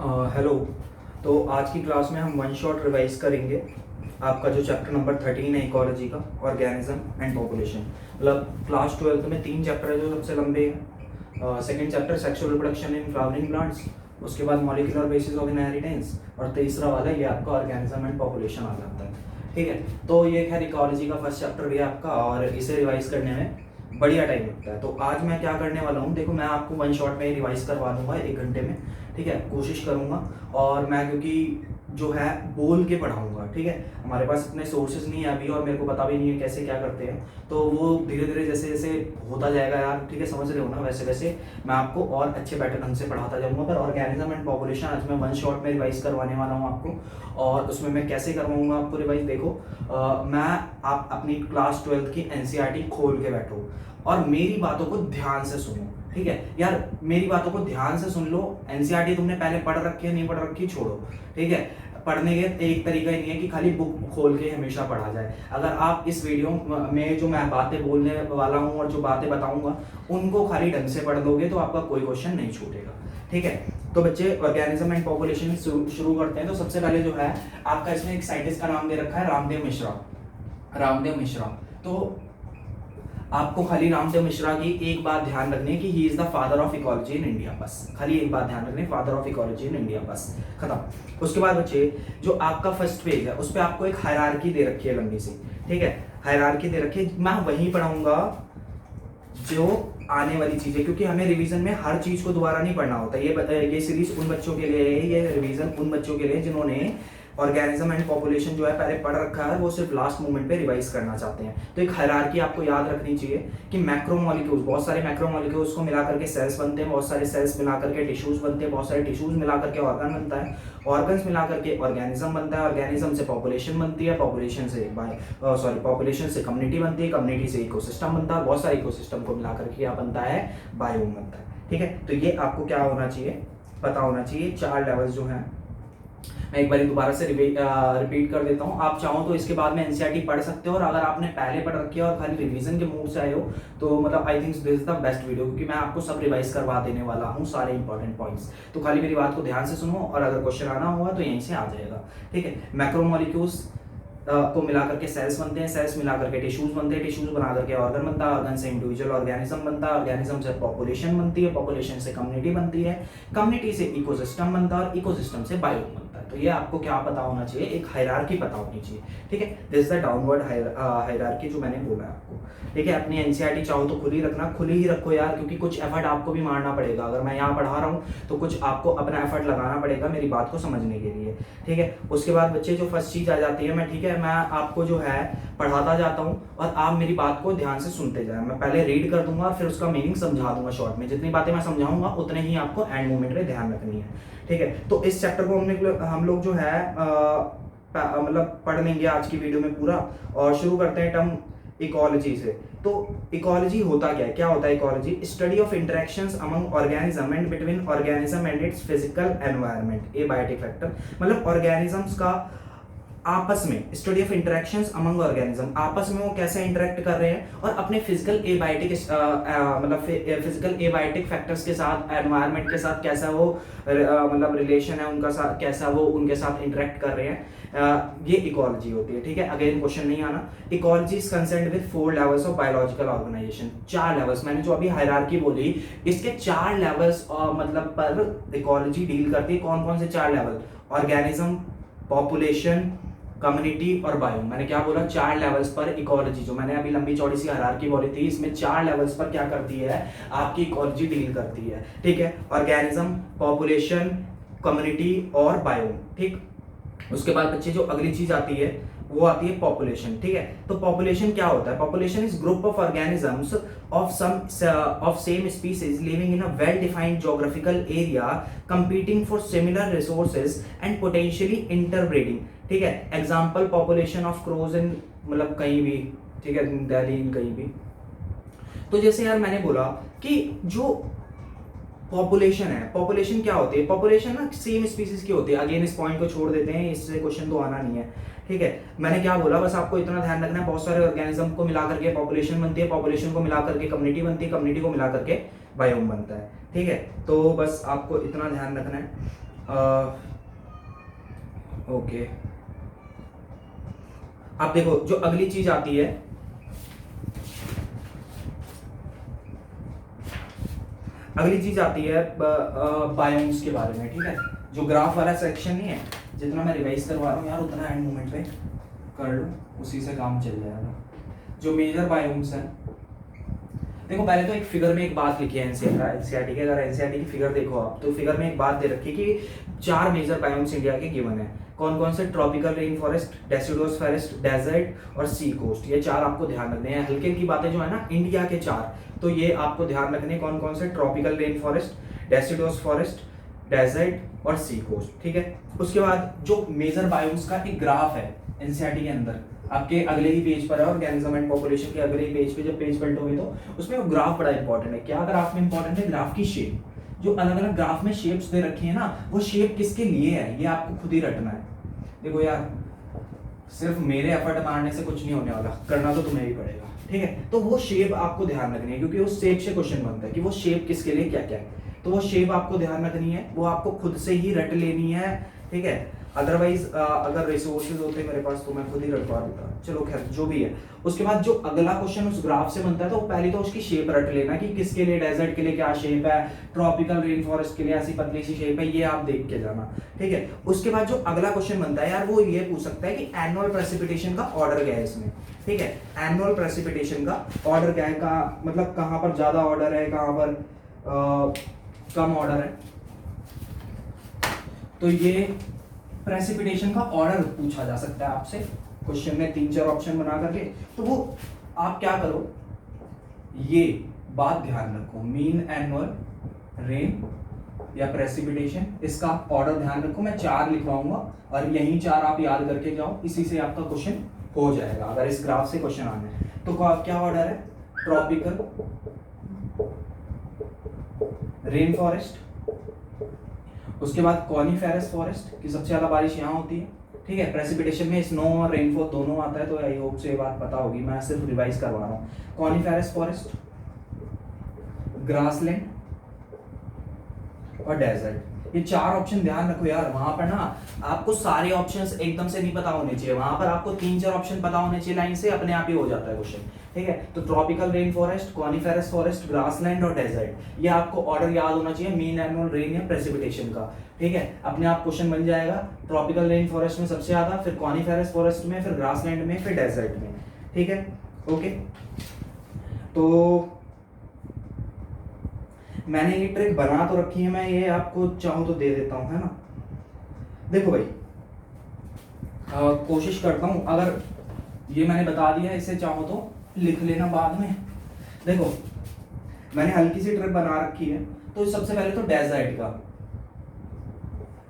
Hello. तो आज की क्लास में हम वन शॉट रिवाइज करेंगे आपका जो चैप्टर नंबर 13 है इकोलॉजी का, ऑर्गेनिज्म एंड पॉपुलेशन। मतलब क्लास 12 में 3 चैप्टर है जो सबसे लंबे हैं। Second chapter sexual reproduction in flowering plants, उसके बाद मॉलिक्यूलर बेसिस ऑफ इनहेरिटेंस, और तीसरा वाला ये आपका ऑर्गेनिज्म एंड पॉपुलेशन आ जाता है। ठीक है, तो ये खैर इकोलॉजी का फर्स्ट चैप्टर भी है आपका, और इसे रिवाइज करने में बढ़िया टाइम लगता है। तो आज मैं क्या करने वाला हूँ, देखो मैं आपको वन शॉट में रिवाइज करवा दूंगा 1 घंटे में। ठीक है, कोशिश करूंगा। और मैं क्योंकि जो है बोल के पढ़ाऊंगा, ठीक है, हमारे पास इतने सोर्सेज नहीं है अभी, और मेरे को पता भी नहीं है कैसे क्या करते हैं। तो वो धीरे धीरे जैसे जैसे होता जाएगा यार, ठीक है, समझ रहे हो ना, वैसे वैसे मैं आपको और अच्छे बेटर ढंग से पढ़ाता जाऊंगा। पर ऑर्गेनिज्म एंड पॉपुलेशन आज मैं वन शॉट में रिवाइज करवाने वाला हूँ आपको। और उसमें मैं कैसे करवाऊंगा आपको रिवाइज, देखो मैं आप अपनी क्लास 12 की एनसीईआरटी खोल के बैठो और मेरी बातों को ध्यान से सुनो। ठीक है यार, मेरी बातों को ध्यान से सुन लो। एनसीईआरटी तुमने पहले पढ़ रखी है, नहीं पढ़ रखी, छोड़ो। ठीक है, पढ़ने के एक तरीका ही नहीं है कि खाली बुक खोल के हमेशा पढ़ा जाए। अगर आप इस वीडियो में जो मैं बातें बोलने वाला हूँ और जो बातें बताऊंगा उनको खाली ढंग से पढ़ लोगे तो आपका कोई क्वेश्चन नहीं छूटेगा। ठीक है, तो बच्चे ऑर्गेनिज्म एंड पॉपुलेशन शुरू करते हैं। तो सबसे पहले जो है आपका इसमें एक साइंटिस्ट का नाम दे रखा है, रामदेव मिश्रा। रामदेव मिश्रा, तो आपको खाली रामदेव मिश्रा की एक बात ध्यान रखनी है कि he is the father of ecology in India. बस खाली एक बात ध्यान रखनी, father of ecology in India, बस खत्म। उसके बाद बच्चे जो आपका फर्स्ट पेज है उस पर आपको एक हायरार्की दे रखी है लंबी सी। ठीक है, हायरार्की दे रखी है, मैं वहीं पढ़ाऊंगा जो आने वाली चीजें, क्योंकि हमें रिवीजन में हर चीज को दोबारा नहीं पढ़ना होता। ये सीरीज उन बच्चों के लिए है, ये रिवीजन उन बच्चों के लिए जिन्होंने ऑर्गेनिज्म एंड पॉपुलेशन जो है पहले पढ़ रखा है, वो सिर्फ लास्ट मोमेंट पे रिवाइज करना चाहते हैं। तो एक हायरार्की आपको याद रखनी चाहिए कि मैक्रोमोलिक्यूल्स, बहुत सारे मैक्रोमोलिक्यूल्स को मिला करके सेल्स बनते हैं, बहुत सारे सेल्स मिला करके टिश्यूज बनते हैं, बहुत सारे टिश्यूज मिला करके ऑर्गन बनता है, ऑर्गन्स मिला करके ऑर्गेनिज्म बनता है, ऑर्गेनिज्म से पॉपुलेशन बनती है, पॉपुलेशन से कम्युनिटी बनती है, कम्युनिटी से इकोसिस्टम बनता है, बहुत सारे इकोसिस्टम को मिला करके क्या बनता है, बायोम बनता है। ठीक है, तो ये आपको क्या होना चाहिए, पता होना चाहिए। 4 लेवल्स जो हैं, मैं एक बार दोबारा से रिपीट कर देता हूँ। आप चाहो तो इसके बाद में एनसीईआरटी पढ़ सकते हो, और अगर आपने पहले पढ़ रखी है और खाली रिवीजन के मूड से आए हो तो मतलब I think this is the best video, क्योंकि मैं आपको सब रिवाइज करवा देने वाला हूँ, सारे इंपॉर्टेंट पॉइंट्स। तो खाली मेरी बात को ध्यान से सुनो, और अगर क्वेश्चन आना हुआ तो यहीं से आ जाएगा। ठीक है, मैक्रोमोलिक्यूल्स को मिला करके सेल्स बनते हैं, सेल्स मिला करके टिश्यूज बनते हैं, टिश्यूज बना करके ऑर्गन बनता है, ऑर्गन से इंडिविजुअल ऑर्गेनिज्म बनता है, ऑर्गेनिज्म से पॉपुलेशन बनती है, पॉपुलेशन से कम्युनिटी बनती है, कम्युनिटी से इकोसिस्टम बनता है, और इकोसिस्टम से बायोम बनता है। तो ये आपको क्या पता होना चाहिए, एक हायरार्की पता होनी चाहिए। ठीक है, this is the downward hierarchy जो मैंने बोला आपको। ठीक है, अपनी एनसीईआरटी चाहो तो खुली रखना, खुली ही रखो यार, क्योंकि कुछ एफर्ट आपको भी मारना पड़ेगा। अगर मैं यहाँ पढ़ा रहा हूँ तो कुछ आपको अपना एफर्ट लगाना पड़ेगा मेरी बात को समझने के लिए। ठीक है, उसके बाद बच्चे जो फर्स्ट चीज आ जाती है, मैं ठीक है मैं आपको जो है पढ़ाता जाता हूँ और आप मेरी बात को ध्यान से सुनते जाए। मैं पहले रीड कर दूंगा और फिर उसका मीनिंग समझा दूंगा शॉर्ट में। जितनी बातें मैं समझाऊंगा उतने ही आपको एंड मोमेंट में ध्यान रखनी है। ठीक है, तो इस चैप्टर को हम लोग जो है मतलब पढ़ लेंगे आज की वीडियो में पूरा। और शुरू करते हैं टर्म इकोलॉजी से। तो इकोलॉजी होता क्या होता है ecology? Study of interactions among organism and between organism and it's physical environment, abiotic factor. मतलब ऑर्गेनिजम्स का आपस में, study of interactions among organism, आपस में वो कैसे इंटरेक्ट कर रहे हैं और अपने फिजिकल एबायोटिक मतलब फिजिकल एबायोटिक फैक्टर्स के साथ, एनवायरनमेंट के साथ कैसा वो मतलब रिलेशन है उनका साथ, कैसा वो उनके साथ इंटरेक्ट कर रहे हैं, ये इकोलॉजी होती है। ठीक है, अगेन क्वेश्चन नहीं आना। Ecology is concerned with 4 levels of biological organisation. 4 levels, मैंने जो अभी हायरार्की बोली इसके 4 लेवल्स मतलब पर इकोलॉजी डील करती है। कौन कौन से 4 लेवल? ऑर्गेनिज्म, पॉपुलेशन, कम्युनिटी और बायोम। मैंने क्या बोला? 4 लेवल्स पर इकोलॉजी, जो मैंने अभी लंबी चौड़ी सी हायरार्की बोली थी, इसमें 4 लेवल्स पर क्या करती है आपकी इकोलॉजी डील करती है। ठीक है, ऑर्गेनिज्म, पॉपुलेशन, कम्युनिटी और बायोम। ठीक, उसके बाद बच्चे जो अगली चीज आती है वो आती है पॉपुलेशन। ठीक है, तो पॉपुलेशन क्या होता है? Population is group of organisms of same species living in a well defined geographical area competing for similar resources and potentially interbreeding. ठीक है, एग्जांपल पॉपुलेशन ऑफ क्रोज इन, मतलब कहीं भी, ठीक है, दिल्ली इन कहीं भी। तो जैसे यार मैंने बोला कि जो पॉपुलेशन है, पॉपुलेशन क्या होती है? पॉपुलेशन ना सेम स्पीसीज की होती है। अगेन इस पॉइंट को छोड़ देते हैं, इससे क्वेश्चन तो आना नहीं है। ठीक है, मैंने क्या बोला, बस आपको इतना ध्यान रखना है, बहुत सारे ऑर्गेनिज्म को मिला करके पॉपुलेशन बनती है, पॉपुलेशन को मिला करके कम्युनिटी बनती है, कम्युनिटी को मिला करके बायोम बनता है। ठीक है, तो बस आपको इतना ध्यान रखना है। ओके, आप देखो जो अगली चीज आती है, बायोम्स के बारे में। ठीक है, जो ग्राफ वाला सेक्शन नहीं है, जितना मैं रिवाइज करवा रहा हूँ यार उतना एंड मोमेंट पे कर लो, उसी से काम चल जाएगा। जो मेजर बायोम्स हैं, देखो पहले तो एक फिगर में एक बात लिखी है एनसीईआरटी के। अगर एनसीईआरटी की फिगर देखो आप, तो फिगर में एक बात दे रखी है कि 4 मेजर बायोम्स इंडिया के गिवन है। कौन कौन से? Tropical rain forest, deciduous forest, desert और सी कोस्ट। ये 4 आपको ध्यान रखने हैं। हल्के की बातें जो है ना, इंडिया के 4, तो ये आपको ध्यान रखने कौन कौन से? Tropical rain forest, deciduous forest, desert और सी कोस्ट। ठीक है, उसके बाद जो मेजर बायोम्स का एक ग्राफ है एनसीईआरटी के अंदर, आपके अगले ही पेज पर है, ऑर्गेनिज्म एंड पॉपुलेशन के अगले ही पेज पे जब पेज पलटोगे तो उसमें वो ग्राफ बड़ा इंपॉर्टेंट है। क्या ग्राफ में इंपॉर्टेंट है? ग्राफ की शेप। जो अलग अलग ग्राफ में शेप्स दे रखी है ना, वो शेप किसके लिए है ये आपको खुद ही रटना है। देखो यार, सिर्फ मेरे एफर्ट मारने से कुछ नहीं होने वाला, करना तो तुम्हें ही पड़ेगा। ठीक है, तो वो शेप आपको ध्यान रखनी है, क्योंकि उस शेप से क्वेश्चन बनता है कि वो शेप किसके लिए क्या क्या है। तो वो शेप आपको ध्यान रखनी है, वो आपको खुद से ही रट लेनी है। ठीक है, अदरवाइज अगर रिसोर्सेज होते मेरे पास तो मैं खुद ही रटवा देता। चलो खैर, जो भी है। उसके बाद जो अगला क्वेश्चन उस ग्राफ से बनता है, तो पहले तो उसकी शेप रट लेना कि किसके लिए, डेजर्ट के लिए क्या शेप है, ट्रॉपिकल रेन फॉरेस्ट के लिए ऐसी पतली सी शेप है, ये आप देख के जाना। ठीक है, उसके बाद जो अगला क्वेश्चन बनता है यार, वो ये पूछ सकता है कि एनुअल प्रेसिपिटेशन का ऑर्डर क्या है इसमें। ठीक है, एनुअल प्रेसिपिटेशन का ऑर्डर क्या है, का मतलब कहाँ पर ज्यादा ऑर्डर है, कहाँ पर कम ऑर्डर है। तो ये प्रेसिपिटेशन का ऑर्डर पूछा जा सकता है आपसे क्वेश्चन में, 3-4 ऑप्शन बना करके। तो वो आप क्या करो, ये बात ध्यान रखो, मीन एनुअल रेन या प्रेसिपिटेशन, इसका ऑर्डर ध्यान रखो। मैं 4 लिखवाऊंगा और यही 4 आप याद करके जाओ, इसी से आपका क्वेश्चन हो जाएगा अगर इस ग्राफ से क्वेश्चन आना है। तो क्या ऑर्डर है? ट्रॉपिकल रेन फॉरेस्ट, उसके बाद कॉनिफेरस फॉरेस्ट की सबसे ज्यादा बारिश यहाँ होती है। ठीक है, प्रेसिपिटेशन में स्नो और रेनफॉल दोनों आता है, तो आई होप से ये बात पता होगी, मैं सिर्फ रिवाइज करवा रहा हूँ। कॉनिफेरस फॉरेस्ट, ग्रासलैंड और डेजर्ट, ये 4 ऑप्शन ध्यान रखो यार। वहां पर ना आपको सारे ऑप्शंस एकदम से नहीं पता होने चाहिए, वहां पर आपको 3-4 ऑप्शन पता होने चाहिए, लाइन से अपने आप ही हो जाता है क्वेश्चन। ठीक है, तो tropical rain forest, coniferous forest, grassland और डेजर्ट, ये आपको ऑर्डर याद होना चाहिए, मीन एनुअल रेन या प्रेसिपिटेशन का। ठीक है, अपने आप क्वेश्चन बन जाएगा। ट्रॉपिकल रेन फॉरेस्ट में सबसे ज्यादा, फिर कॉनिफेरस फॉरेस्ट में, फिर ग्रासलैंड में, फिर डेजर्ट में। ठीक है, ओके। तो मैंने ये ट्रिक बना तो रखी है, मैं ये आपको चाहूं तो दे देता हूं, है ना। देखो भाई, कोशिश करता हूं, अगर ये मैंने बता दिया, इसे चाहो तो लिख लेना बाद में। देखो मैंने हल्की सी ट्रिक बना रखी है, तो सबसे पहले तो डेजर्ट का।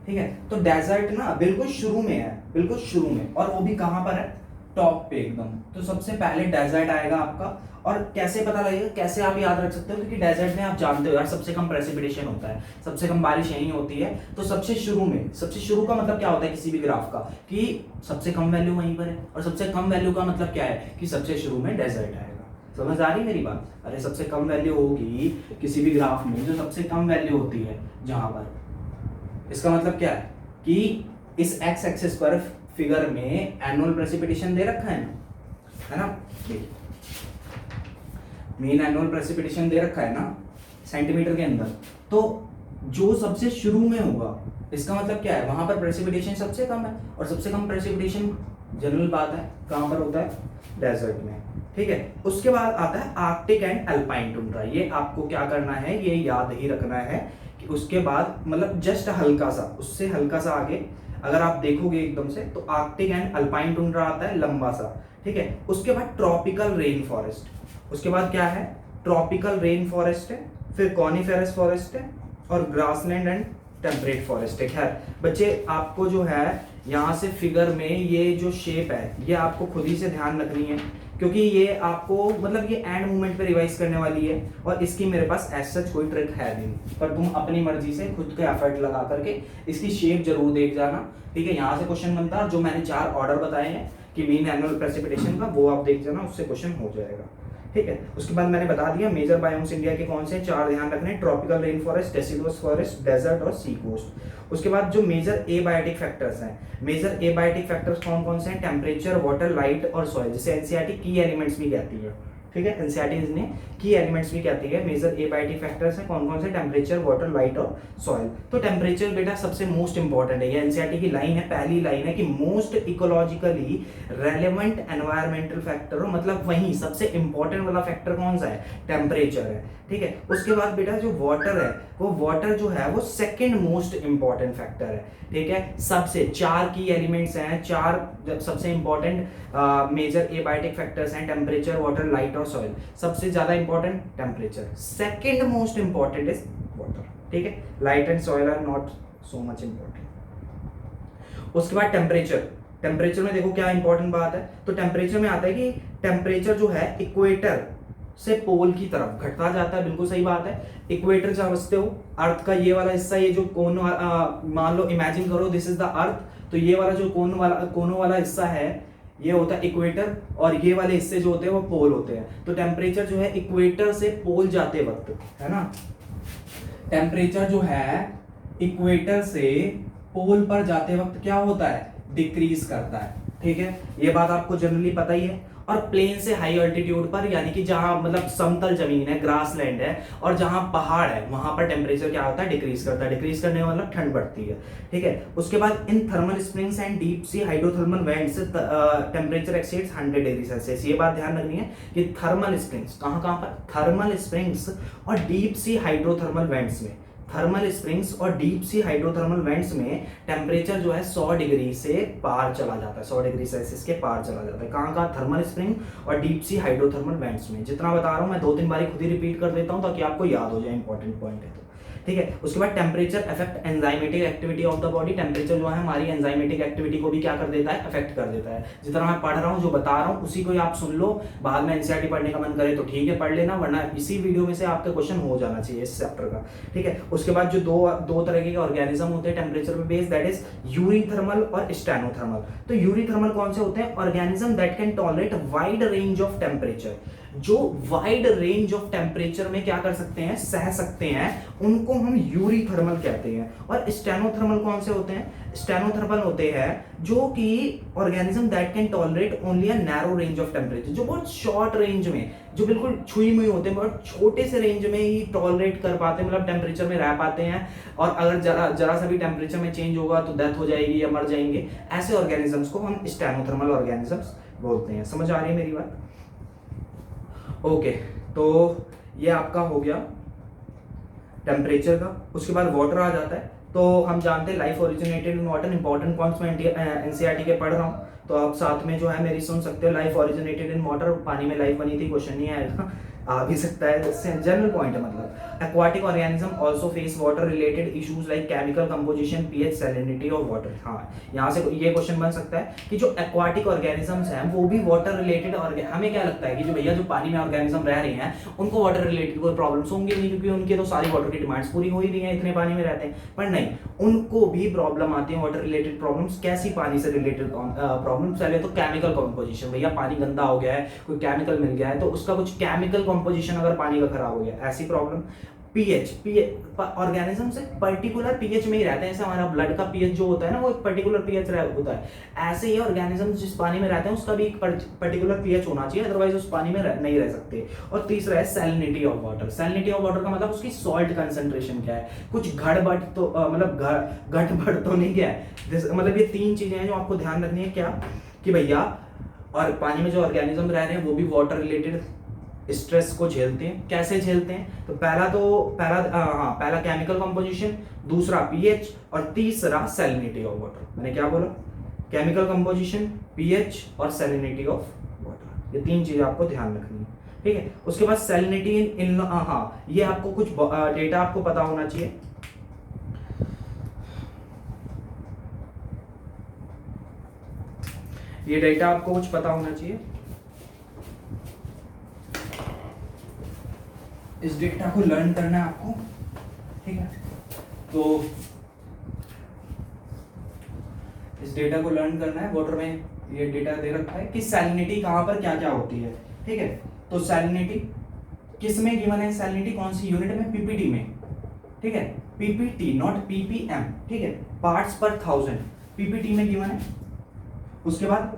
ठीक है, तो डेजर्ट ना बिल्कुल शुरू में है, बिल्कुल शुरू में, और वो भी कहां पर है? टॉप पे एकदम। तो सबसे पहले डेजर्ट आएगा आपका। और कैसे पता लगेगा, कैसे आप याद रख सकते हो? क्योंकि डेजर्ट में आप जानते हो यार, सबसे कम प्रेसिपिटेशन होता है, सबसे कम बारिश यहीं होती है। तो सबसे शुरू में, सबसे शुरू का मतलब क्या होता है किसी भी ग्राफ का, कि सबसे कम वैल्यू वहीं पर है, और सबसे कम वैल्यू का मतलब क्या है कि सबसे शुरू में डेजर्ट आएगा। समझ आ रही मेरी बात? अरे सबसे कम वैल्यू होगी किसी भी ग्राफ में, जो सबसे कम वैल्यू होती है जहां पर, इसका मतलब क्या है कि इस एक्स एक्सिस पर फिगर में एनुअल प्रेसिपिटेशन दे रखा है ना। देखिए, मीन एनुअल प्रेसिपिटेशन दे रखा है ना सेंटीमीटर के अंदर। तो जो सबसे शुरू में होगा, इसका मतलब क्या है, वहां पर प्रेसिपिटेशन सबसे कम है, और सबसे कम प्रेसिपिटेशन जनरल बात है कहां पर होता है? डेजर्ट में। ठीक है, उसके बाद आता है आर्कटिक एंड अल्पाइन टुंड्रा। ये आपको क्या करना है, ये याद ही रखना है कि उसके बाद मतलब जस्ट हल्का सा, उससे हल्का सा आगे अगर आप देखोगे एकदम से, तो आर्कटिक एंड अल्पाइन टुंड्रा आता है लंबा सा। ठीक है, उसके बाद ट्रॉपिकल रेन फॉरेस्ट, उसके बाद क्या है? ट्रॉपिकल रेन फॉरेस्ट है, फिर कॉनिफेरस फॉरेस्ट है, और ग्रासलैंड एंड टेम्परेट फॉरेस्ट है। खैर बच्चे, आपको जो है यहाँ से फिगर में ये जो शेप है, ये आपको खुद ही से ध्यान रखनी है, क्योंकि ये आपको मतलब ये एंड मोमेंट पे रिवाइज करने वाली है, और इसकी मेरे पास एज सच कोई ट्रिक है नहीं, पर तुम अपनी मर्जी से खुद के एफर्ट लगा करके इसकी शेप जरूर देख जाना। ठीक है, यहाँ से क्वेश्चन बनता है, जो मैंने 4 ऑर्डर बताए हैं कि मीन एनुअल प्रेसिपिटेशन का, वो आप देख जाना, उससे क्वेश्चन हो जाएगा। ठीक है। उसके बाद मैंने बता दिया मेजर बायोम्स इंडिया के कौन से, 4 ध्यान रखने, tropical rain forest, deciduous forest, desert और सी कोस्ट। उसके बाद जो मेजर एबायोटिक फैक्टर्स हैं, मेजर एबायोटिक फैक्टर्स कौन कौन से हैं, टेम्परेचर, वाटर, लाइट और सॉइल, जिसे एनसीईआरटी की एलिमेंट्स भी कहती है। ठीक है, एनसीईआरटी ने की एलिमेंट्स भी कहती है। मेजर एबायोटिक फैक्टर्स हैं कौन कौन से, टेम्परेचर, वाटर, लाइट और सॉइल। तो टेम्परेचर बेटा सबसे मोस्ट इंपॉर्टेंट है, ये एनसीईआरटी की लाइन है, पहली लाइन है कि most ecologically relevant environmental factor हो, मतलब वही सबसे इंपॉर्टेंट वाला फैक्टर कौन सा है, टेम्परेचर है। ठीक है, उसके बाद बेटा जो वाटर है, वो वाटर जो है वो सेकंड मोस्ट इंपॉर्टेंट फैक्टर है। ठीक है, सबसे 4 की एलिमेंट्स हैं, 4 सबसे इंपॉर्टेंट मेजर एबायोटिक फैक्टर्स हैं, टेम्परेचर, वाटर, लाइट और सॉइल। सबसे ज्यादा important temperature, second most important is water. ठीक है, light and soil are not so much important. उसके बाद टेम्परेचर, टेम्परेचर में देखो क्या इंपॉर्टेंट बात है, तो टेम्परेचर में आता है कि टेम्परेचर जो है इक्वेटर से पोल की तरफ घटता जाता है, बिल्कुल सही बात है। इक्वेटर समझते हो, अर्थ का ये वाला हिस्सा, ये जो कोन, मान लो इमेजिन करो दिस इज द अर्थ, तो ये वाला जो कोनों वाला हिस्सा है ये होता है इक्वेटर, और ये वाले हिस्से जो होते हैं वो पोल होते हैं। तो टेम्परेचर जो है इक्वेटर से पोल जाते वक्त, है ना, टेम्परेचर जो है इक्वेटर से पोल पर जाते वक्त क्या होता है, डिक्रीज करता है। ठीक है, ये बात आपको जनरली पता ही है। और प्लेन से हाई अल्टीट्यूड पर, यानी कि जहां मतलब समतल जमीन है, ग्रास लैंड है, और जहां पहाड़ है, वहां पर टेम्परेचर क्या होता है, डिक्रीज करता है। डिक्रीज करने का मतलब ठंड बढ़ती है। ठीक है, उसके बाद in thermal springs and deep sea hydrothermal vents temperature exceeds 100 degree Celsius. ये बात ध्यान रखनी है कि थर्मल स्प्रिंग्स कहां कहां पर, थर्मल स्प्रिंग्स और डीप सी हाइड्रोथर्मल वेंट्स में, थर्मल स्प्रिंग्स और डीप सी हाइड्रोथर्मल वेंट्स में टेम्परेचर जो है 100 डिग्री से पार चला जाता है, 100 डिग्री सेल्सियस के पार चला जाता है। कहाँ कहाँ, थर्मल स्प्रिंग और डीप सी हाइड्रोथर्मल वेंट्स में। जितना बता रहा हूँ मैं 2-3 बारी खुद ही रिपीट कर देता हूँ ताकि आपको याद हो जाए, इंपॉर्टेंट पॉइंट है तो। ठीक है, उसके बाद temperature affect enzymatic activity of the body. Temperature जो है हमारी एंजाइमेटिक एक्टिविटी को भी क्या कर देता है, अफेक्ट कर देता है। जितना मैं पढ़ रहा हूँ, जो बता रहा हूँ, उसी को ही आप सुन लो, बाद में एनसीईआरटी पढ़ने का मन करे तो ठीक है पढ़ लेना, वरना इसी वीडियो में से आपका क्वेश्चन हो जाना चाहिए इस चैप्टर का। ठीक है, उसके बाद जो दो तरह के ऑर्गेनिज्म होते हैं टेम्परेचर पे बेस्ड, दैट इज यूरीथर्मल और स्टेनोथर्मल। तो यूरीथर्मल कौन से होते हैं, organism that can tolerate wide range of temperature, जो वाइड रेंज ऑफ टेम्परेचर में क्या कर सकते हैं, सह सकते हैं, उनको हम यूरीथर्मल कहते हैं। और स्टेनोथर्मल कौन से होते हैं, स्टेनोथर्मल होते हैं जो कि organism that can tolerate only a narrow range of temperature, जो बहुत शॉर्ट रेंज में, जो बिल्कुल छुई मुई होते हैं, बहुत छोटे से रेंज में ही टॉलरेट कर पाते हैं, मतलब टेम्परेचर में रह पाते हैं, और अगर जरा सा भी टेम्परेचर में चेंज होगा तो डेथ हो जाएगी या मर जाएंगे। ऐसे ऑर्गेनिजम्स को हम स्टेनोथर्मल ऑर्गेनिजम्स बोलते हैं। समझ आ रही है मेरी बात? ओके, तो ये आपका हो गया टेम्परेचर का। उसके बाद वाटर आ जाता है। तो हम जानते हैं life originated in water, important points में एनसीईआरटी के पढ़ रहा हूँ, तो आप साथ में जो है मेरी सुन सकते हो। लाइफ ओरिजिनेटेड इन वाटर, पानी में लाइफ बनी थी, क्वेश्चन नहीं आएगा, आ भी सकता है, जनरल पॉइंट है मतलब। Aquatic organism also face water related issues like chemical composition, pH, salinity of water. हाँ, यहाँ से ये क्वेश्चन बन सकता है कि जो एक्वाटिक ऑर्गेनिजम्स हैं वो भी वाटर रिलेटेड, और हमें क्या लगता है कि जो भैया जो पानी में ऑर्गेनिज्म रह रहे हैं उनको वाटर रिलेटेड कोई प्रॉब्लम्स होंगे नहीं, क्योंकि उनके तो सारी वाटर की डिमांड्स पूरी हो ही रही है, इतने पानी में रहते हैं। पर नहीं, उनको भी प्रॉब्लम आती है वाटर रिलेटेड प्रॉब्लम्स। कैसी पानी से रिलेटेड प्रॉब्लम्स? पहले तो केमिकल कंपोजिशन, भैया पानी गंदा हो गया है, कोई केमिकल मिल गया है, तो उसका कुछ केमिकल कंपोजिशन अगर पानी का खराब हो गया, ऐसी प्रॉब्लम। पीएच ऑर्गेनिज्म से पर्टिकुलर पीएच में ही रहते हैं, जैसे हमारा ब्लड का पीएच जो होता है ना, वो एक पर्टिकुलर पीएच होता है। ऐसे ही ऑर्गेनिज्म जिस पानी में रहते हैं उसका भी एक पर्टिकुलर पीएच होना चाहिए, अदरवाइज उस पानी में नहीं रह सकते। और तीसरा है salinity of water. Salinity of water का मतलब उसकी सॉल्ट कंसंट्रेशन क्या है, कुछ गड़बड़ तो मतलब घटबड़ तो नहीं क्या है, मतलब ये 3 चीजें हैं जो आपको ध्यान रखनी है। क्या कि भैया, और पानी में जो ऑर्गेनिज्म रह रहे हैं वो भी वाटर रिलेटेड स्ट्रेस को झेलते हैं। कैसे झेलते हैं? तो पहला केमिकल कंपोजिशन, दूसरा पीएच, और तीसरा सैलिनिटी ऑफ वाटर। मैंने क्या बोला? केमिकल कंपोजिशन, पीएच और सैलिनिटी ऑफ वाटर, ये 3 चीजें आपको ध्यान रखनी है। ठीक है, उसके बाद सैलिनिटी इन ये आपको कुछ डेटा आपको पता होना चाहिए। ये डेटा आपको कुछ पता होना चाहिए। इस डेटा को लर्न करना है आपको, ठीक है? तो इस डेटा को लर्न करना है। वाटर में ये डेटा दे रखा है कि सैलिनिटी कहां पर क्या क्या होती है, ठीक है? तो सैलिनिटी किस में गिवन है? सैलिनिटी कौन सी यूनिट में? पीपीटी में, ठीक है, पीपीटी नॉट पीपीएम, ठीक है, पार्ट्स पर 1000 पीपीटी में गिवन है। उसके बाद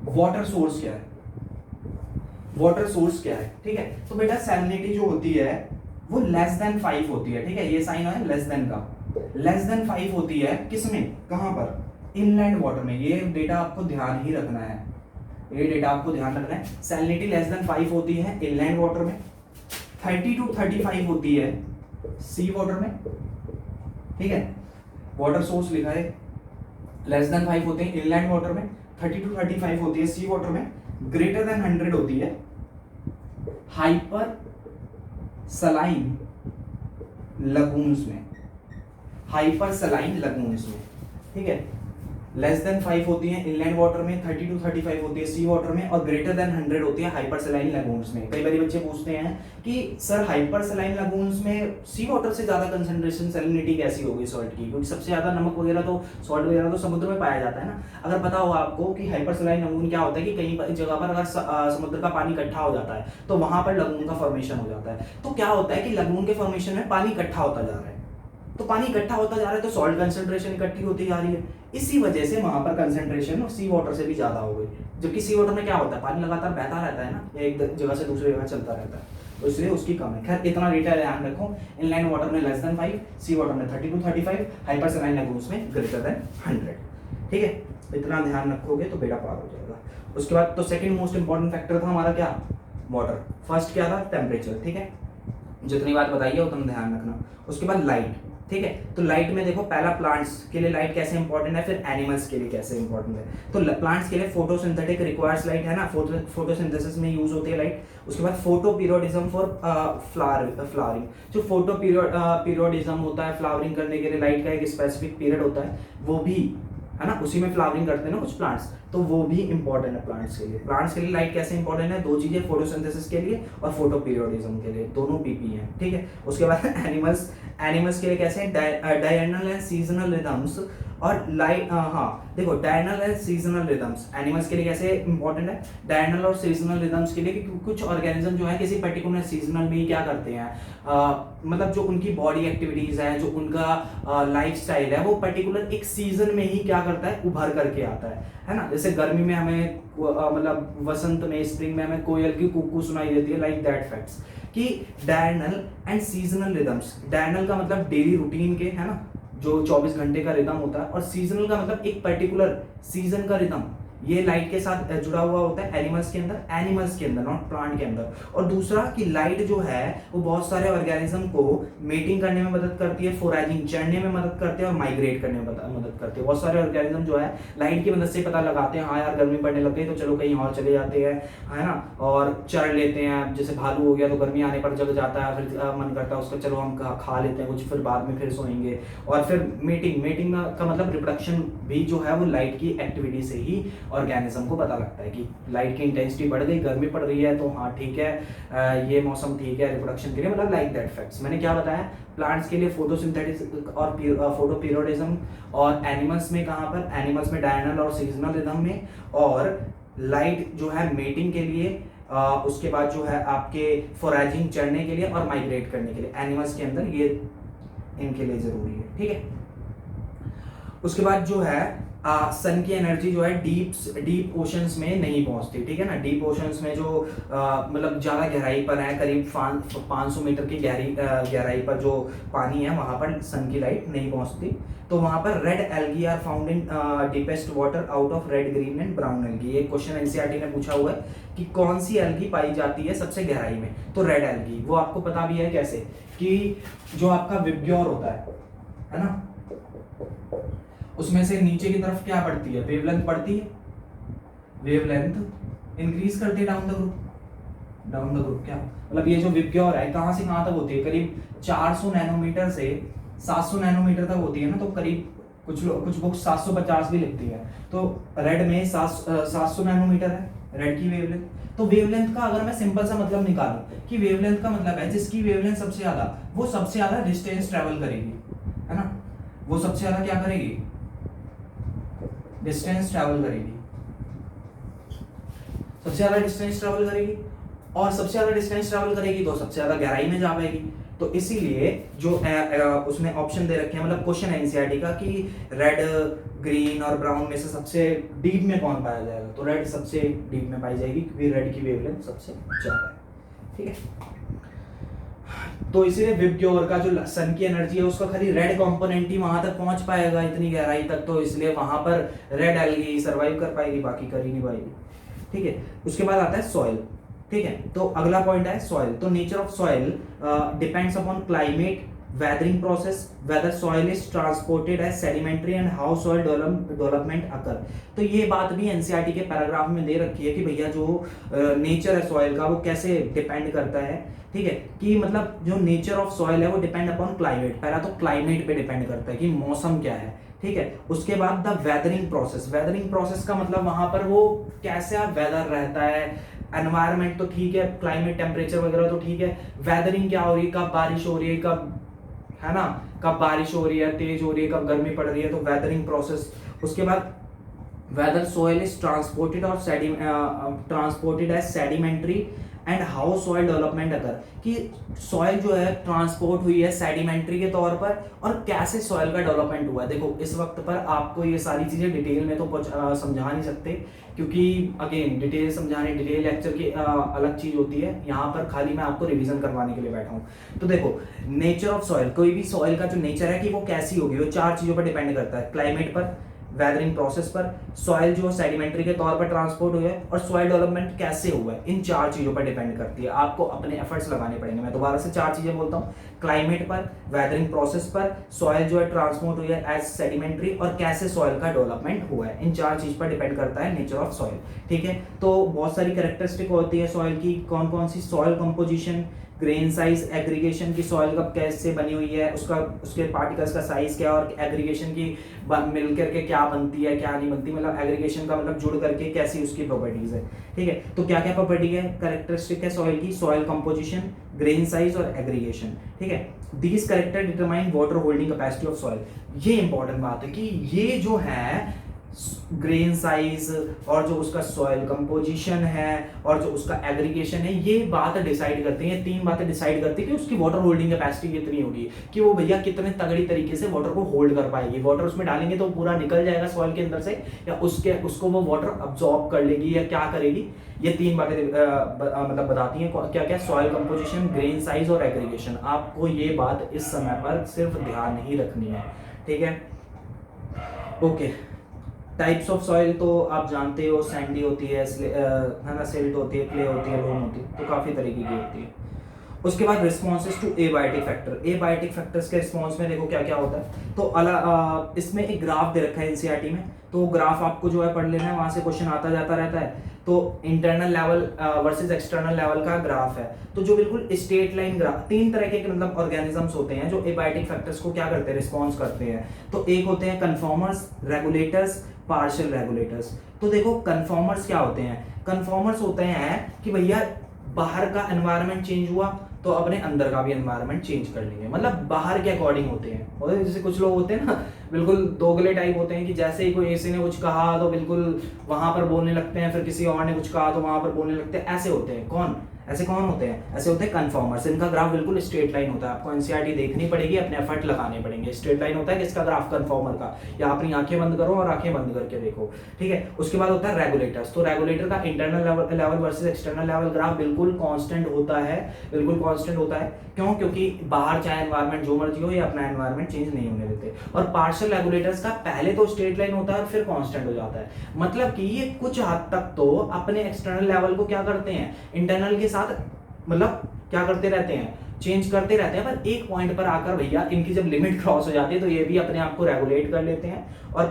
वाटर सोर्स क्या है? वाटर सोर्स क्या है? ठीक है, तो बेटा सैलिनिटी जो होती है वो लेस देन 5 होती है, ठीक है, ये साइन है लेस देन का, लेस देन 5 होती है किसमें, कहां पर? इनलैंड वाटर में। ये डेटा आपको ध्यान ही रखना है, ये डेटा आपको ध्यान रखना है। सैलिनिटी लेस देन 5 होती है इनलैंड वाटर में, 30 to 35 होती है सी वाटर में, ठीक है, वाटर सोर्स लिखा है, लेस देन 5 होते हैं इनलैंड वाटर में, 30 to 35 होती है सी वाटर में, ग्रेटर देन 100 होती है हाइपर सलाइन लगून्स में, हाइपर सलाइन लगून्स में, ठीक है, लेस देन 5 होती है इनलैंड वाटर में, 30 to 35 होती है सी वाटर में, और ग्रेटर देन 100 होती है हाइपर सलाइन लगून्स में। कई बार बच्चे पूछते हैं कि सर हाइपर सलाइन लगून्स में सी वाटर से ज्यादा कंसंट्रेशन सैलिनिटी कैसी होगी सॉल्ट की, क्योंकि सबसे ज्यादा नमक वगैरह तो सॉल्ट वगैरह तो समुद्र में पाया जाता है ना। अगर पता हो आपको कि हाइपर सलाइन लगून क्या होता है कि कई जगह पर अगर समुद्र का पानी इकट्ठा हो जाता है तो वहां पर लगून का फॉर्मेशन हो जाता है। तो क्या होता है कि लगून के फॉर्मेशन में पानी इकट्ठा होता जा रहा है, तो पानी इकट्ठा होता जा रहा है तो सॉल्ट कंसंट्रेशन इकट्ठी होती जा रही है, इसी वजह से वहां पर कंसंट्रेशन सी वाटर से भी ज्यादा हो गई। जबकि सी वाटर में क्या होता है, पानी लगातार बहता रहता है ना, एक जगह से दूसरी जगह चलता रहता है, तो इसलिए उसकी कम है। खैर इतना डेटा ध्यान रखो, इनलैंड वाटर में लेस देन 5, सी वाटर में 30 to 35, हाइपर सलाइन लगून्स में ग्रेटर देन 100, ठीक है, इतना ध्यान रखोगे तो बेटा पार हो जाएगा। उसके बाद तो सेकंड मोस्ट इंपॉर्टेंट फैक्टर था हमारा क्या, वाटर। फर्स्ट क्या था, टेम्परेचर, ठीक है, जितनी बात बताइए उतना ध्यान रखना। उसके बाद लाइट, ठीक है, तो लाइट में देखो पहला प्लांट्स के लिए लाइट कैसे इंपॉर्टेंट है, फिर एनिमल्स के लिए कैसे इंपॉर्टेंट है। तो प्लांट्स के लिए फोटोसिंथेटिक रिक्वायर्स लाइट है ना, फोटोसिंथेसिस में यूज होती है लाइट। उसके बाद फोटो पीरियोडिज्म फॉर फ्लावरिंग, जो फोटो पीरियोडिज्म होता है फ्लावरिंग करने के लिए लाइट का एक स्पेसिफिक पीरियड होता है, वो भी है ना, उसी में फ्लावरिंग करते हैं ना कुछ प्लांट्स, तो वो भी इंपॉर्टेंट है प्लांट्स के लिए। प्लांट्स के लिए लाइट कैसे इंपॉर्टेंट है, दो चीजें, फोटोसिंथेसिस के लिए और फोटो पीरियोडिज्म के लिए, दोनों पीपी हैं, ठीक है। उसके बाद एनिमल्स के लिए कैसे हैं, डायर्नल एंड सीजनल रिदम्स और लाइट, हाँ देखो diurnal and seasonal rhythms animals के लिए कैसे इंपॉर्टेंट है, डायर्नल और सीजनल रिदम्स के लिए कि कुछ ऑर्गेनिज्म जो है किसी पर्टिकुलर सीजनल में क्या करते हैं, मतलब जो उनकी बॉडी एक्टिविटीज है, जो उनका लाइफस्टाइल है, वो पर्टिकुलर एक सीजन में ही क्या करता है, उभर करके आता है ना। जैसे गर्मी में हमें मतलब वसंत में, स्प्रिंग में हमें कोयल की कुकू सुनाई देती है, लाइक दैट फैक्ट्स कि diurnal and seasonal rhythms, diurnal का मतलब डेली रूटीन के, है ना, जो 24 घंटे का रिदम होता है, और सीजनल का मतलब एक पर्टिकुलर सीजन का रिदम, ये लाइट के साथ जुड़ा हुआ होता है एनिमल्स के अंदर नॉट प्लांट के अंदर। और दूसरा कि लाइट जो है वो बहुत सारे ऑर्गेनिज्म को मेटिंग करने में मदद करती है, फोराजिंग चढ़ने में मदद करते हैं और माइग्रेट करने में मदद करते हैं। बहुत सारे ऑर्गेनिज्म जो है लाइट की मदद से पता लगाते हैं, हाँ यार गर्मी पड़ने लग गई तो चलो कहीं और चले जाते हैं, है ना, और चढ़ लेते हैं। जैसे भालू हो गया तो गर्मी आने पर जग जाता है, फिर मन करता है उसका चलो हम खा लेते हैं कुछ, फिर बाद में फिर सोएंगे। और फिर मेटिंग का मतलब रिप्रोडक्शन भी जो है वो लाइट की एक्टिविटी से ही ऑर्गेनिज्म को पता लगता है कि लाइट की इंटेंसिटी बढ़ गई, गर्मी पड़ रही है, तो हाँ ठीक है ये मौसम ठीक है रिप्रोडक्शन के लिए, मतलब लाइक दैट फैक्ट्स। मैंने क्या बताया, प्लांट्स के लिए फोटोसिंथेटिक्स और फोटो पीरियोडिज्म, और एनिमल्स में कहाँ पर, एनिमल्स में डायर्नल और सीजनल रिदम में, और लाइट जो है मेटिंग के लिए, उसके बाद जो है आपके फोराजिंग चढ़ने के लिए और माइग्रेट करने के लिए एनिमल्स के अंदर, ये इनके लिए जरूरी है, ठीक है। उसके बाद जो है सन की एनर्जी जो है डीप ओशंस में नहीं पहुंचती, ठीक है ना। डीप ओशंस में जो मतलब ज़्यादा गहराई पर है, करीब 500 मीटर की गहराई पर जो पानी है वहां पर सन की लाइट नहीं पहुंचती। तो वहां पर red algae are found in deepest water out of red, green and brown algae. ये क्वेश्चन एनसीईआरटी ने पूछा हुआ है कि कौन सी एल्गी पाई जाती है सबसे गहराई में, तो रेड एल्गी। वो आपको पता भी है कैसे, कि जो आपका विब्ग्योर होता है ना, उसमें से नीचे की तरफ क्या बढ़ती है, वेवलेंथ बढ़ती है, वेवलेंथ इंक्रीज करते डाउन द ग्रुप क्या मतलब, ये जो विब्ग्योर है कहां से कहां तक होती है, करीब 400 नैनोमीटर से 700 नैनोमीटर तक होती है ना। तो करीब कुछ बुक 750 भी लिखती है, तो रेड में 700 नैनोमीटर है रेड की वेवलेंथ। तो वेवलेंथ का अगर मैं सिंपल सा मतलब निकालूं कि वेवलेंथ का मतलब है जिसकी वेवलेंथ सबसे ज्यादा, वो सबसे ज्यादा डिस्टेंस ट्रेवल करेगी, है ना, वो सबसे ज्यादा क्या करेगी, डिस्टेंस ट्रैवल करेगी, सबसे ज्यादा डिस्टेंस ट्रैवल करेगी। और सबसे ज्यादा डिस्टेंस ट्रैवल करेगी तो सबसे ज्यादा गहराई में जा पाएगी। तो इसीलिए जो उसमें ऑप्शन दे रखे हैं, मतलब क्वेश्चन है एनसीईआरटी का कि रेड, ग्रीन और ब्राउन में से सबसे डीप में कौन पाया जाएगा, तो रेड सबसे डीप में पाई जाएगी क्योंकि रेड की वेवलेंथ सबसे ज्यादा है। ठीक है, तो इसीलिए विबग्योर का जो सन की एनर्जी है उसका खाली रेड कंपोनेंट ही वहां तक पहुंच पाएगा, इतनी गहराई तक, तो इसलिए वहां पर रेड एल्गी सर्वाइव कर पाएगी, बाकी कर ही नहीं पाएगी। ठीक है, उसके बाद आता है सॉइल। ठीक है, तो अगला पॉइंट है सॉइल। तो nature of soil depends upon climate, weathering process, whether soil is transported as sedimentary and how soil development occur। तो ये बात भी एनसीईआरटी के पैराग्राफ में दे रखी है कि भैया जो नेचर है सॉइल का वो कैसे डिपेंड करता है। ठीक है, कि मतलब जो नेचर ऑफ सॉइल है वो डिपेंड अपॉन क्लाइमेट, पहला तो क्लाइमेट पे डिपेंड करता है कि मौसम क्या है। ठीक है, उसके बाद the weathering process. Weathering process का मतलब वहां पर वो कैसा वेदर रहता है, एनवायरमेंट तो ठीक है, क्लाइमेट टेम्परेचर वगैरह तो ठीक है, वेदरिंग क्या हो रही है, कब बारिश हो रही है, कब है ना, कब बारिश हो रही है, तेज हो रही है, कब गर्मी पड़ रही है, तो वेदरिंग प्रोसेस। उसके बाद वेदर सॉइल इज ट्रांसपोर्टेड और transported as sedimentary and how soil development अगर, कि सॉइल जो है ट्रांसपोर्ट हुई है सेडिमेंट्री के तौर पर और कैसे सॉइल का डेवलपमेंट हुआ है। देखो इस वक्त पर आपको ये सारी चीजें डिटेल में तो समझा नहीं सकते, क्योंकि अगेन डिटेल समझाने, डिटेल लेक्चर की अलग चीज होती है, यहाँ पर खाली मैं आपको रिवीजन करवाने के लिए बैठा हूँ। तो देखो नेचर ऑफ सॉइल, कोई भी सॉइल का जो नेचर है कि वो कैसी होगी, वो चार चीजों पर डिपेंड करता है, क्लाइमेट पर, वेदरिंग प्रोसेस पर, सॉइल जो सेडिमेंट्री के तौर पर ट्रांसपोर्ट हुआ है और सॉइल डेवलपमेंट कैसे हुआ है, इन चार चीजों पर डिपेंड करती है। आपको अपने एफर्ट्स लगाने पड़ेंगे। मैं दोबारा से चार चीजें बोलता हूँ, क्लाइमेट पर, वेदरिंग प्रोसेस पर, सॉइल जो है ट्रांसपोर्ट हुई है एज सेडिमेंट्री और कैसे सॉइल का डेवलपमेंट हुआ है, इन चार चीज पर डिपेंड करता है नेचर ऑफ सॉइल। ठीक है, तो बहुत सारी कैरेक्टरिस्टिक होती है सॉइल की, कौन कौन सी, soil composition, grain size, aggregation की सॉइल कब कैसे बनी हुई है, उसका उसके पार्टिकल्स का साइज क्या, और एग्रीगेशन की मिलकर के क्या बनती है क्या नहीं बनती, मतलब एग्रीगेशन का मतलब जुड़ करके कैसी उसकी प्रॉपर्टीज है। ठीक है, तो क्या क्या प्रॉपर्टी है, कैरेक्टरिस्टिक है सॉइल की, सॉइल कंपोजिशन, ग्रेन साइज और एग्रीगेशन। ठीक है, these character determine water holding capacity of soil. ये इंपॉर्टेंट बात है कि ये जो है ग्रेन साइज और जो उसका सॉइल कंपोजिशन है और जो उसका एग्रीगेशन है, ये बात डिसाइड करती है, तीन बातें डिसाइड करती है कि उसकी वाटर होल्डिंग कैपेसिटी कितनी होगी, कि वो भैया कितने तगड़ी तरीके से वाटर को होल्ड कर पाएगी। वाटर उसमें डालेंगे तो पूरा निकल जाएगा सॉइल के अंदर से, या उसको वो वाटर अब्सॉर्ब कर लेगी या क्या करेगी। ये तीन बातें मतलब बताती हैं क्या क्या, सॉइल कंपोजिशन, ग्रेन साइज और एग्रीगेशन। आपको ये बात इस समय पर सिर्फ ध्यान ही रखनी है। ठीक है, ओके। टाइप्स ऑफ सॉइल तो आप जानते हो, सैंडी होती है ना, सिल्ट होती है, क्ले होती है, लोम होती है, तो काफी तरीके की होती है। उसके बाद responses to abiotic factor. Abiotic factors के रिस्पॉन्स में देखो क्या क्या होता है। तो इसमें एक ग्राफ दे रखा है एनसीईआरटी में, तो ग्राफ आपको जो है पढ़ लेना है, वहां से क्वेश्चन आता जाता रहता है। तो internal level versus external level का ग्राफ है। तो जो बिल्कुल स्ट्रेट लाइन ग्राफ, तीन तरह के मतलब ऑर्गेनिजम्स होते हैं जो एबायोटिक फैक्टर्स को क्या करते हैं, रिस्पॉन्स करते हैं। तो एक होते हैं कन्फॉर्मर्स, रेगुलेटर्स, पार्शियल रेगुलेटर्स। तो देखो कन्फॉर्मर्स क्या होते हैं, कन्फॉर्मर्स होते हैं कि भैया बाहर का एनवायरनमेंट चेंज हुआ तो अपने अंदर का भी एनवायरनमेंट चेंज कर लेंगे, मतलब बाहर के अकॉर्डिंग होते हैं। और जैसे कुछ लोग होते हैं ना बिल्कुल दोगले टाइप होते हैं कि जैसे ही कोई एसी ने कुछ कहा तो बिल्कुल वहां पर बोलने लगते हैं, फिर किसी और ने कुछ कहा तो वहां पर बोलने लगते हैं, ऐसे होते हैं। ऐसे कौन होते हैं, ऐसे होते हैं कन्फॉर्मर्स। इनका ग्राफ बिल्कुल स्ट्रेट लाइन होता है, आपको एनसीईआरटी देखनी पड़ेगी, अपने एफर्ट लगाने पड़ेंगे। स्ट्रेट लाइन होता है किसका ग्राफ, कन्फॉर्मर का। या अपनी आंखें बंद करो और आंखें बंद करके देखो। ठीक है, उसके बाद होता है रेगुलेटर्स। तो रेगुलेटर का internal level versus external level graph बिल्कुल कांस्टेंट होता है, बिल्कुल कांस्टेंट होता है। क्यों, क्योंकि बाहर चाहे एनवायरनमेंट जो मर्जी हो, ये अपना एनवायरनमेंट चेंज नहीं होने देते। और पार्शियल रेगुलेटर्स का पहले तो स्ट्रेट लाइन होता है और फिर कांस्टेंट हो जाता है। मतलब कि ये कुछ हद तक तो अपने एक्सटर्नल लेवल को क्या करते हैं, इंटरनल के साथ मतलब क्या करते रहते हैं, चेंज करते रहते हैं। पर एक पॉइंट पर आकर भैया इनकी जब लिमिट क्रॉस हो जाती है तो ये भी अपने आप को रेगुलेट कर लेते हैं और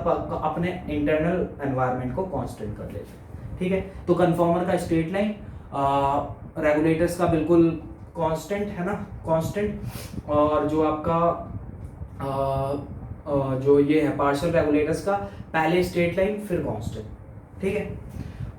अपने इंटरनल एनवायरनमेंट को कांस्टेंट कर लेते हैं। ठीक है, तो कन्फॉर्मर का स्ट्रेट लाइन, रेगुलेटर्स का बिल्कुल कांस्टेंट है ना, कांस्टेंट। और जो आपका जो ये है पार्शियल रेगुलेटर्स का पहले स्ट्रेट लाइन फिर कांस्टेंट। ठीक है,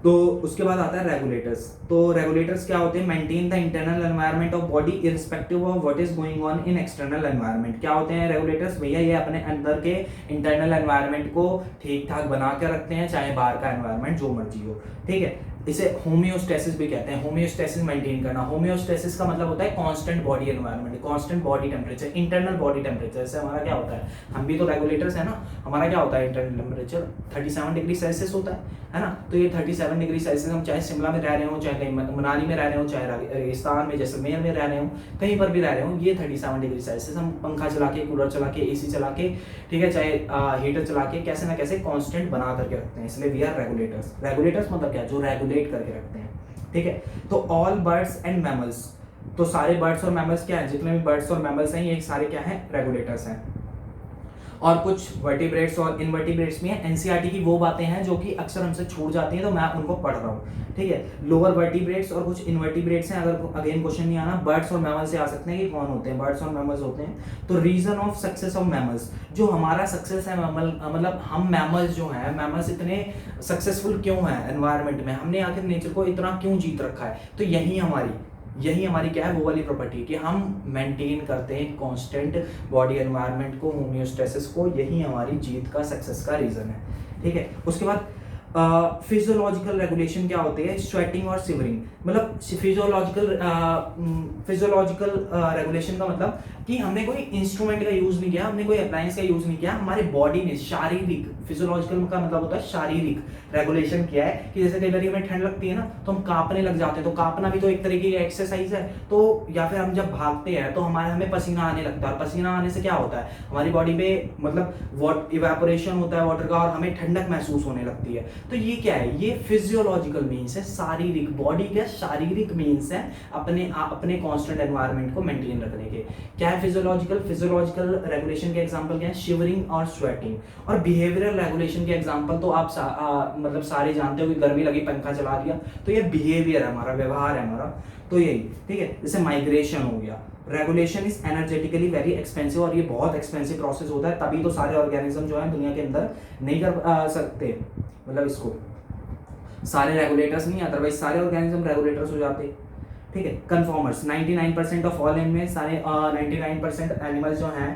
तो उसके बाद आता है रेगुलेटर्स। तो रेगुलेटर्स क्या होते हैं, maintain the internal environment of body irrespective of what is going on in external environment. क्या होते हैं रेगुलेटर्स, भैया ये अपने अंदर के इंटरनल एनवायरनमेंट को ठीक ठाक बना के रखते हैं, चाहे बाहर का एनवायरनमेंट जो मर्जी हो। ठीक है, इसे होमियोस्टेसिस भी कहते हैं, होमियोस्टेसिस मेंटेन करना। होमियोस्टेसिस का मतलब होता है constant body environment, constant body temperature, internal body temperature. जैसे हमारा क्या होता है, हम भी तो रेगुलेटर्स है ना, हमारा क्या होता है इंटरनल टेम्परेचर 37 डिग्री सेल्सियस होता है ना। तो ये 37 डिग्री सेल्सियस हम चाहे शिमला में रह रहे हो, चाहे कहीं मनाली में रह रहे हो, चाहे रेगिस्तान में जैसलमेर में रह रहे हो, कहीं पर भी रह रहे हो, ये 37 डिग्री सेल्सियस हम पंखा चला के, कूलर चला के, एसी चला के, ठीक है, चाहे हीटर चला के कैसे ना कैसे कांस्टेंट बना करके रखते हैं, इसलिए वी आर रेगुलेटर्स। रेगुलेटर्स मतलब क्या, जो रेगुलेट करके रखते हैं, ठीक है। तो ऑल बर्ड्स एंड मैमल्स, तो सारे बर्ड्स और मैमल्स क्या है, जितने भी बर्ड्स और मैमल्स हैं ये सारे क्या हैं, रेगुलेटर्स हैं। और कुछ वर्टिब्रेट्स और इनवर्टिब्रेट्स भी हैं। एनसीईआरटी की वो बातें हैं जो कि अक्सर हमसे छूट जाती हैं, तो मैं उनको पढ़ रहा हूँ, ठीक है। लोअर वर्टिब्रेट्स और कुछ इनवर्टिब्रेट्स हैं, अगर अगेन क्वेश्चन नहीं आना, बर्ड्स और मैमल्स से आ सकते हैं कि कौन होते हैं, बर्ड्स और मैमल्स होते हैं। तो reason of success of mammals, जो हमारा सक्सेस है मैमल, मतलब हम मैमल्स जो हैं, मैमल्स इतने सक्सेसफुल क्यों हैं एनवायरनमेंट में, हमने आखिर नेचर को इतना क्यों जीत रखा है, तो यही हमारी क्या है, वो वाली प्रॉपर्टी कि हम मेंटेन करते हैं कांस्टेंट बॉडी एनवायरनमेंट को, होमियोस्टेसिस को, यही हमारी जीत का, सक्सेस का रीजन है, ठीक है। उसके बाद फिजियोलॉजिकल रेगुलेशन क्या होती है, स्वेटिंग और शिवरिंग। मतलब फिजियोलॉजिकल रेगुलेशन का मतलब कि हमने कोई इंस्ट्रूमेंट का यूज नहीं किया, हमने कोई अप्लायंस का यूज नहीं किया, हमारे बॉडी में शारीरिक, फिजियोलॉजिकल का मतलब होता है शारीरिक रेगुलेशन किया है कि जैसे कई बार हमें ठंड लगती है ना, तो हम कांपने लग जाते हैं, तो कांपना भी तो एक तरीके की एक्सरसाइज है। तो या फिर हम जब भागते हैं तो हमें पसीना आने लगता है, पसीना आने से क्या होता है, हमारी बॉडी पे मतलब इवेपोरेशन होता है वाटर का, और हमें ठंडक महसूस होने लगती है। तो ये क्या है, ये फिजियोलॉजिकल मीन्स है, शारीरिक, बॉडी के शारीरिक मीन्स है अपने कांस्टेंट एनवायरनमेंट को मेंटेन रखने के। क्या है फिजियोलॉजिकल रेगुलेशन के एग्जांपल क्या है, शिवरिंग और स्वेटिंग। और बिहेवियरल रेगुलेशन के एग्जांपल तो आप मतलब सारे जानते हो कि गर्मी लगी पंखा चला दिया, तो ये बिहेवियर है हमारा, व्यवहार है हमारा, तो यही, ठीक है। जैसे माइग्रेशन हो गया, regulation is energetically very expensive, और ये बहुत एक्सपेंसिव प्रोसेस होता है, तभी तो सारे ऑर्गेनिज्म जो है दुनिया के अंदर नहीं कर सकते, मतलब इसको सारे रेगुलेटर्स नहीं, अदरवाइज सारे ऑर्गेनिज्म रेगुलेटर्स हो जाते, ठीक है। कन्फॉर्मर्स, 99% ऑफ ऑल इनमें सारे 99% एनिमल्स जो हैं,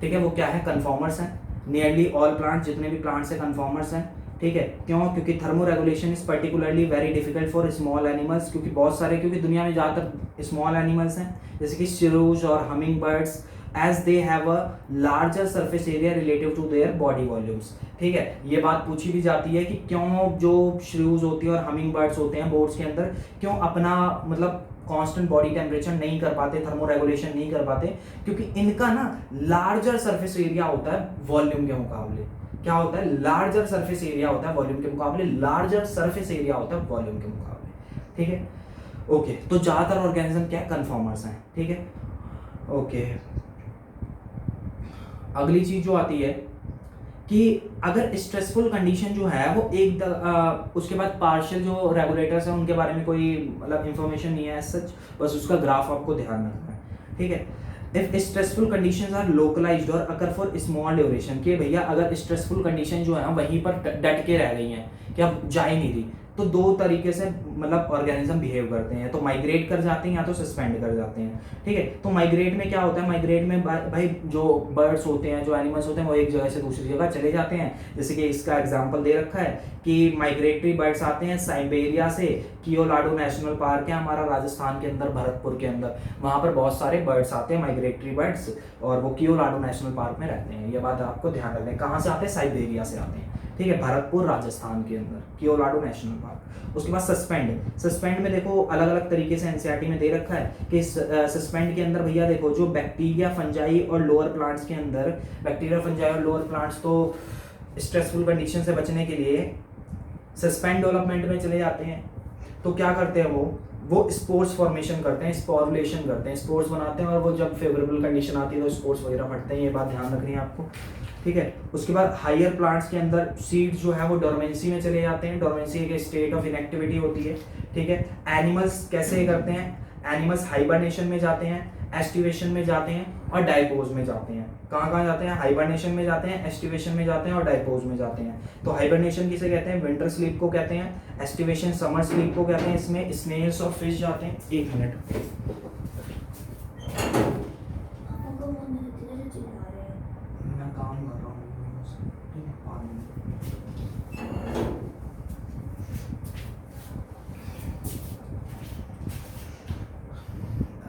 ठीक है, वो क्या है, कन्फॉर्मर्स हैं। नियरली ऑल प्लांट्स, जितने भी प्लांट्स हैं कन्फॉर्मर्स हैं, ठीक है। क्यों, क्योंकि thermo regulation is particularly very difficult for small animals, क्योंकि बहुत सारे, क्योंकि दुनिया में ज़्यादातर स्मॉल एनिमल्स हैं, जैसे कि श्रूज और humming birds, as they have a larger surface area relative to their body volumes, ठीक है। ये बात पूछी भी जाती है कि क्यों जो श्रूज होती है और हमिंग बर्ड्स होते हैं बोर्ड्स के अंदर, क्यों अपना मतलब कांस्टेंट बॉडी टेम्परेचर नहीं कर पाते, थर्मो रेगुलेशन नहीं कर पाते, क्योंकि इनका ना लार्जर सरफेस एरिया होता है वॉल्यूम के मुकाबले। क्या होता है, लार्जर सरफेस एरिया होता है वॉल्यूम के मुकाबले, लार्जर सरफेस एरिया होता है वॉल्यूम के मुकाबले, ठीक है। ओके, तो ज्यादातर ऑर्गेनिज्म क्या है, कन्फॉर्मर्स हैं, ठीक है। ओके, अगली चीज जो आती है कि अगर स्ट्रेसफुल कंडीशन जो है वो उसके बाद पार्शियल जो रेगुलेटर्स हैं उनके बारे में कोई मतलब इंफॉर्मेशन नहीं है सच, बस उसका ग्राफ आपको ध्यान रखना है, ठीक है। If stressful conditions are localized और अकर फॉर स्मॉल ड्यूरेशन, कि भैया अगर स्ट्रेसफुल कंडीशन जो है वहीं पर डट के रह गई हैं, कि अब जा ही नहीं रही, तो दो तरीके से मतलब ऑर्गेनिज्म बिहेव करते हैं, तो माइग्रेट कर जाते हैं या तो सस्पेंड कर जाते हैं, ठीक है। तो माइग्रेट में क्या होता है, माइग्रेट में भाई जो बर्ड्स होते हैं, जो एनिमल्स होते हैं, वो एक जगह से दूसरी जगह चले जाते हैं। जैसे कि इसका एग्जांपल दे रखा है कि माइग्रेटरी बर्ड्स आते हैं साइबेरिया से, कियोलाडो नेशनल पार्क है हमारा राजस्थान के अंदर, भरतपुर के अंदर, वहाँ पर बहुत सारे बर्ड्स आते हैं माइग्रेटरी बर्ड्स, और वो कियोलाडो नेशनल पार्क में रहते हैं। ये बात आपको ध्यान रखना है, कहाँ से आते हैं, साइबेरिया से आते हैं, ठीक है, भरतपुर राजस्थान के अंदर, कियोलाडो नेशनल पार्क। उसके बाद सस्पेंड में देखो अलग अलग तरीके से एनसीईआरटी में दे रखा है कि सस्पेंड के अंदर भैया देखो जो बैक्टीरिया, फंजाई और लोअर प्लांट्स के अंदर, बैक्टीरिया, फंजाई और लोअर प्लांट्स तो स्ट्रेसफुल कंडीशन से बचने के लिए सस्पेंड डेवलपमेंट में चले जाते हैं। तो क्या करते हैं वो स्पोर्स फॉर्मेशन करते हैं, स्पोरुलेशन करते हैं, स्पोर्स बनाते हैं, और वो जब फेवरेबल कंडीशन आती है तो स्पोर्स वगैरह फटते हैं। ये बात ध्यान रखनी है आपको, ठीक है। उसके बाद हायर प्लांट्स के अंदर सीड्स जो है वो डोरमेंसी में चले जाते हैं, डोरमेंसी एक स्टेट ऑफ इनएक्टिविटी होती है, ठीक है। एनिमल्स कैसे करते हैं, एनिमल्स हाइबरनेशन में जाते हैं, एस्टिवेशन में जाते हैं और डायपोज में जाते हैं। कहाँ जाते हैं, हाइबरनेशन में जाते हैं, एस्टिवेशन में जाते हैं और डायपोज में जाते हैं। तो हाइबरनेशन किसे कहते हैं, विंटर स्लीप को कहते हैं, एस्टिवेशन समर स्लीप को कहते हैं। इसमें स्नेल्स और फिश जाते हैं। एक मिनट, मैं काम कर रहा हूँ।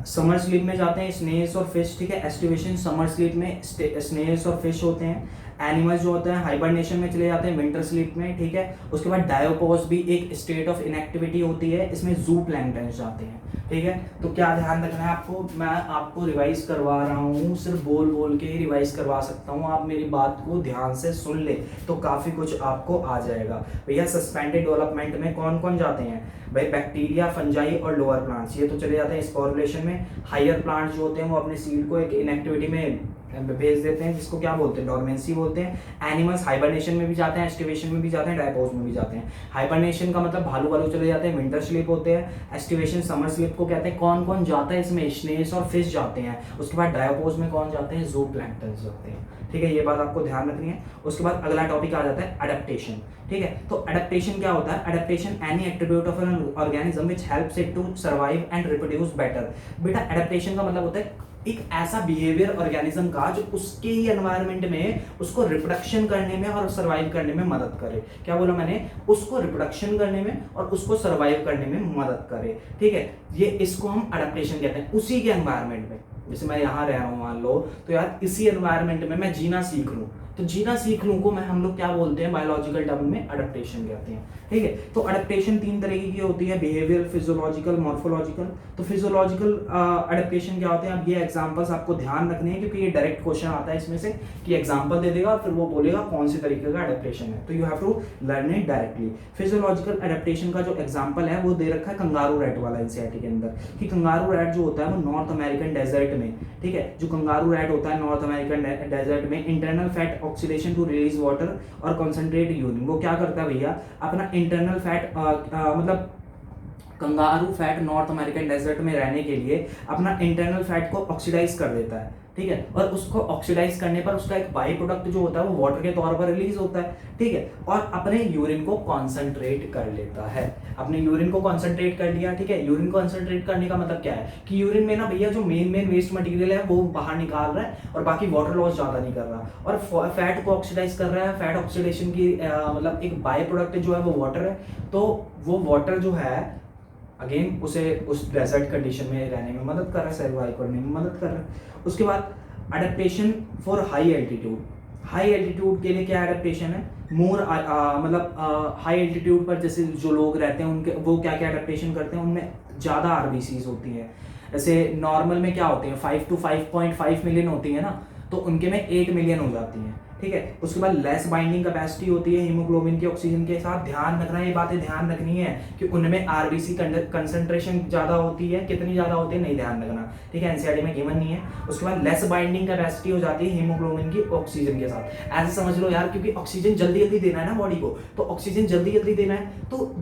समर स्लीप में जाते हैं स्नेल्स और फिश, ठीक है। एस्टिवेशन समर स्लीप में स्नेल्स और फिश होते हैं। एनिमल्स जो होते हैं हाइबरनेशन में चले जाते हैं विंटर स्लीप में, ठीक है। उसके बाद डायोपोज भी एक स्टेट ऑफ इनएक्टिविटी होती है, इसमें जू प्लैंक्टन जाते हैं, ठीक है। तो क्या ध्यान रखना है आपको, मैं आपको रिवाइज करवा रहा हूँ, सिर्फ बोल बोल के ही रिवाइज करवा सकता हूँ, आप मेरी बात को ध्यान से सुन ले तो काफ़ी कुछ आपको आ जाएगा। भैया सस्पेंडेड डेवलपमेंट में कौन कौन जाते हैं भाई, बैक्टीरिया, फंजाई और लोअर प्लांट्स, ये तो चले जाते हैं स्पोरुलेशन में। हायर प्लांट्स जो होते हैं वो अपने सीड को एक इनएक्टिविटी में भेज देते हैं, जिसको क्या बोलते हैं, डोरमेंसी बोलते हैं। एनिमल्स हाइबरनेशन में भी जाते हैं, एस्टिवेशन में भी जाते हैं, डायपोज में भी जाते हैं। हाइबरनेशन का मतलब भालू वालू चले जाते हैं, विंटर स्लीप होते हैं। एस्टिवेशन समर स्लीप को कहते हैं। कौन कौन जाता है इसमें, स्नेल्स और फिश जाते हैं। उसके बाद डायोपोज में कौन जाते हैं, ज़ूप्लैंक्टन जाते हैं, ठीक है। ये बात आपको ध्यान रखनी है। उसके बाद अगला टॉपिक आ जाता है अडेप्टेशन, ठीक है। तो अडेप्टेशन क्या होता है, adaptation any attribute of an organism which helps it to survive and reproduce better. बेटा अडेप्टेशन का मतलब होता है एक ऐसा बिहेवियर ऑर्गेनिज्म का जो उसके ही एनवायरनमेंट में उसको रिप्रोडक्शन करने में और सर्वाइव करने में मदद करे। क्या बोला मैंने, उसको रिप्रोडक्शन करने में और उसको सर्वाइव करने में मदद करे, ठीक है। ये इसको हम अडेप्टेशन कहते हैं। उसी के एनवायरनमेंट में, जैसे मैं यहाँ रह रहा हूँ मान लो, तो यार इसी एनवायरनमेंट में मैं जीना सीख लूँ, तो जीना सीख लूँ को मैं हम लोग क्या बोलते हैं, बायोलॉजिकल टर्म में अडेप्टेशन कहते हैं, ठीक है। तो अडेप्टेशन तीन तरीके की होती है, बिहेवियर, फिजियोलॉजिकल, मॉर्फोलॉजिकल। तो फिजियोलॉजिकल अडेप्टेशन क्या होते हैं, अब ये एग्जांपल्स आपको ध्यान रखने हैं क्योंकि ये डायरेक्ट क्वेश्चन आता है इसमें से कि एग्जांपल दे देगा और फिर वो बोलेगा कौन सी तरीके का अडेप्टेशन है, तो you have to learn it directly. Physiological adaptation का जो एग्जाम्पल है वो दे रखा है कंगारू रैट वाला एनसीईआरटी के अंदर, कि कंगारू रैट जो होता है वो नॉर्थ अमेरिकन डेजर्ट में, ठीक है, जो कंगारू रैट होता है नॉर्थ अमेरिकन डेजर्ट में, internal fat oxidation to release water और कॉन्सेंट्रेट यूरिन, वो क्या करता है भैया, अपना इंटरनल फैट मतलब kangaroo fat North American desert में रहने के लिए अपना इंटरनल फैट को ऑक्सीडाइज कर देता है, ठीक है। और उसको ऑक्सीडाइज करने पर उसका एक बाई प्रोडक्ट जो होता है वो वाटर के तौर पर रिलीज होता है, ठीक है, और अपने यूरिन को कॉन्सेंट्रेट कर लेता है। अपने यूरिन को कॉन्सेंट्रेट कर लिया, ठीक है। यूरिन कॉन्सेंट्रेट करने का मतलब क्या है कि यूरिन में ना भैया जो मेन वेस्ट मटेरियल है वो बाहर निकाल रहा है और बाकी वाटर लॉस ज्यादा नहीं कर रहा, और फैट को ऑक्सीडाइज कर रहा है। फैट ऑक्सीडेशन की मतलब एक बाई प्रोडक्ट जो है वो वाटर है, तो वो वाटर जो है अगेन उसे उस डेजर्ट कंडीशन में रहने में मदद कर रहा है, सर्वाइव करने में मदद कर रहा है। उसके बाद adaptation for high altitude, high altitude के लिए क्या एडेप्टेशन है, मोर मतलब हाई एल्टीट्यूड पर जैसे जो लोग रहते हैं उनके वो क्या क्या एडेप्टेशन करते हैं, उनमें ज़्यादा आरबीसीज होती हैं। जैसे नॉर्मल में क्या होते हैं 5 to 5.5 मिलियन होती है ना, तो उनके में 8 मिलियन हो जाती हैं, ठीक है। उसके बाद लेस बाइंडिंग कैपेसिटी होती है हीमोग्लोबिन की ऑक्सीजन के साथ। ध्यान रखना, ये बातें ध्यान रखनी है कि उनमें आरबीसी कंसंट्रेशन ज्यादा होती है, कितनी ज्यादा होती है नहीं ध्यान रखना, ठीक है, एनसीईआरटी में गिवन नहीं है। उसके बाद लेस बाइंडिंग कैपेसिटी हो जाती है हीमोग्लोबिन की ऑक्सीजन के साथ। ऐसे समझ लो यार, क्योंकि ऑक्सीजन जल्दी जल्दी देना है ना बॉडी को, तो ऑक्सीजन जल्दी जल्दी देना है, तो